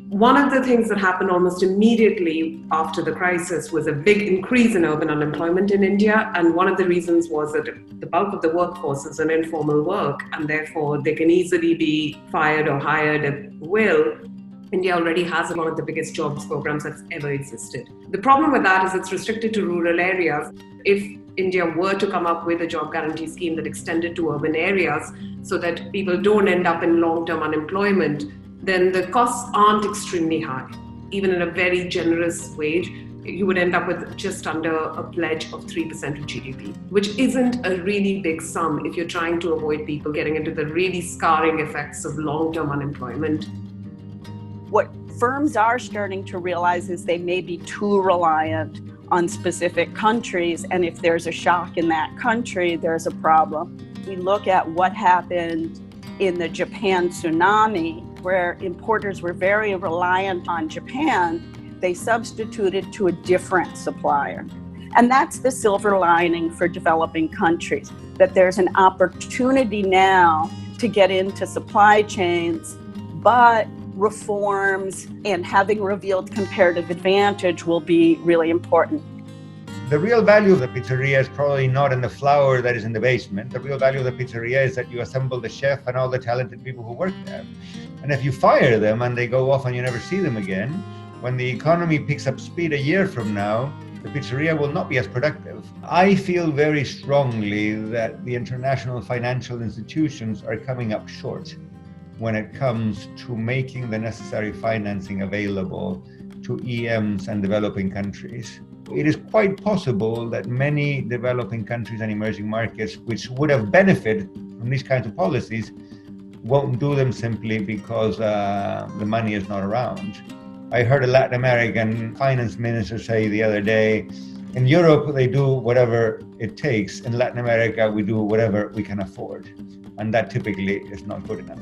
One of the things that happened almost immediately after the crisis was a big increase in urban unemployment in India. And one of the reasons was that the bulk of the workforce is in informal work, and therefore they can easily be fired or hired at will. India already has one of the biggest jobs programs that's ever existed. The problem with that is it's restricted to rural areas. If India were to come up with a job guarantee scheme that extended to urban areas so that people don't end up in long-term unemployment, then the costs aren't extremely high. Even in a very generous wage, you would end up with just under a pledge of 3% of GDP, which isn't a really big sum if you're trying to avoid people getting into the really scarring effects of long-term unemployment. What firms are starting to realize is they may be too reliant on specific countries, and if there's a shock in that country, there's a problem. We look at what happened in the Japan tsunami, where importers were very reliant on Japan. They substituted to a different supplier. And that's the silver lining for developing countries, that there's an opportunity now to get into supply chains, but reforms and having revealed comparative advantage will be really important. The real value of the pizzeria is probably not in the flour that is in the basement. The real value of the pizzeria is that you assemble the chef and all the talented people who work there. And if you fire them and they go off and you never see them again, when the economy picks up speed a year from now, the pizzeria will not be as productive. I feel very strongly that the international financial institutions are coming up short when it comes to making the necessary financing available to EMs and developing countries. It is quite possible that many developing countries and emerging markets, which would have benefited from these kinds of policies, won't do them simply because the money is not around. I heard a Latin American finance minister say the other day, in Europe, they do whatever it takes. In Latin America, we do whatever we can afford. And that typically is not good enough.